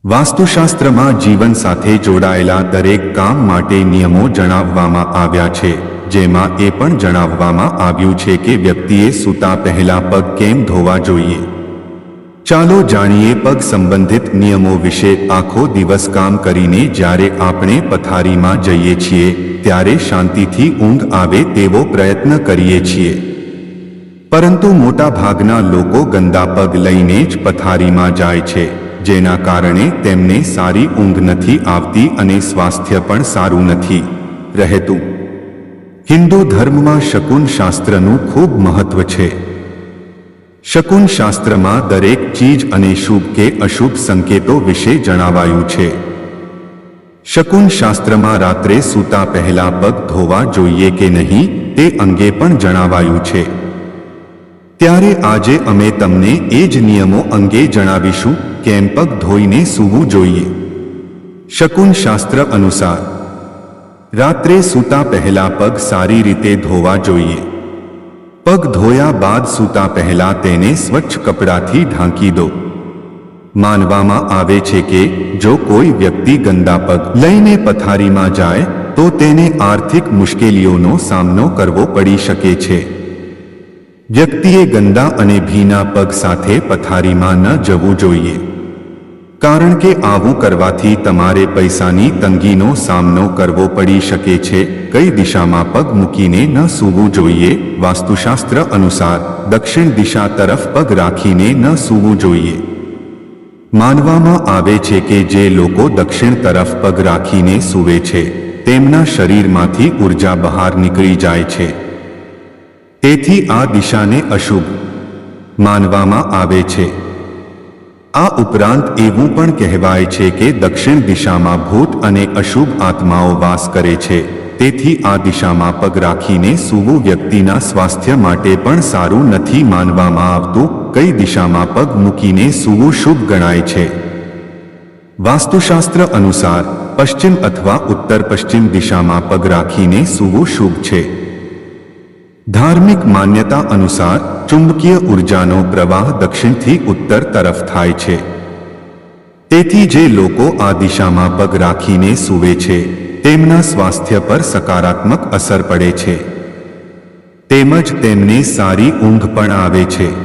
વાસ્તુશાસ્ત્રમાં જીવન સાથે જોડાયેલા દરેક કામ માટે નિયમો જણાવવામાં આવ્યા છે, જેમાં એ પણ જણાવવામાં આવ્યું છે કે વ્યક્તિએ સૂતા પહેલા પગ કેમ ધોવા જોઈએ. ચાલો જાણીએ પગ સંબંધિત નિયમો વિશે. આખો દિવસ કામ કરીને જ્યારે આપણે પથારીમાં જઈએ છીએ ત્યારે શાંતિથી ઊંઘ આવે તેવો પ્રયત્ન કરીએ છીએ, પરંતુ મોટા ભાગના લોકો ગંદા પગ લઈને જ પથારીમાં જાય છે, જેના કારણે તેમને સારી ઊંઘ નથી આવતી અને સ્વાસ્થ્ય પણ સારું નથી રહેતું. હિન્દુ ધર્મમાં શકુન શાસ્ત્રનું ખૂબ મહત્વ છે. શકુન શાસ્ત્રમાં દરેક ચીજ અને શુભ કે અશુભ સંકેતો વિશે જણાવાયું છે. શકુન શાસ્ત્રમાં રાત્રે સૂતા પહેલા પગ ધોવા જોઈએ કે નહીં તે અંગે પણ જણાવાયું છે. ત્યારે આજે અમે તમને એ જ નિયમો અંગે જણાવીશું, કેમ પગ ધોઈને સૂવું જોઈએ. શકુન શાસ્ત્ર અનુસાર રાત્રે સૂતા પહેલા પગ સારી રીતે ધોવા જોઈએ. પગ ધોયા બાદ સૂતા પહેલા તેને સ્વચ્છ કપડાથી ઢાંકી દો. માનવામાં આવે છે કે જો કોઈ વ્યક્તિ ગંદા પગ લઈને પથારીમાં જાય તો તેને આર્થિક મુશ્કેલીઓનો સામનો કરવો પડી શકે છે. વ્યક્તિએ ગંદા અને ભીના પગ સાથે પથારીમાં ન જવું જોઈએ, કારણ કે આવું કરવાથી તમારે પૈસાની તંગીનો સામનો કરવો પડી શકે છે. કઈ દિશામાં પગ મૂકીને ન સૂવું જોઈએ? વાસ્તુશાસ્ત્ર અનુસાર દક્ષિણ દિશા તરફ પગ રાખીને ન સૂવું જોઈએ. માનવામાં આવે છે કે જે લોકો દક્ષિણ તરફ પગ રાખીને સૂવે છે તેમના શરીરમાંથી ઊર્જા બહાર નીકળી જાય છે, તેથી આ દિશાને અશુભ માનવામાં આવે છે. આ ઉપરાંત એવું પણ કહેવાય છે કે દક્ષિણ દિશામાં ભૂત અને અશુભ આત્માઓ વાસ કરે છે, તેથી આ દિશામાં પગ રાખીને સૂવું વ્યક્તિના સ્વાસ્થ્ય માટે પણ સારું નથી માનવામાં આવતું. કઈ દિશામાં પગ મૂકીને સૂવું શુભ ગણાય છે? વાસ્તુશાસ્ત્ર અનુસાર પશ્ચિમ અથવા ઉત્તર પશ્ચિમ દિશામાં પગ રાખીને સૂવું શુભ છે. ધાર્મિક માન્યતા અનુસાર ચુંબકીય ઊર્જાનો પ્રવાહ દક્ષિણથી ઉત્તર તરફ થાય છે, તેથી જે લોકો આ દિશામાં પગ રાખીને સૂવે છે તેમના સ્વાસ્થ્ય પર સકારાત્મક અસર પડે છે, તેમજ તેમને સારી ઊંઘ પણ આવે છે.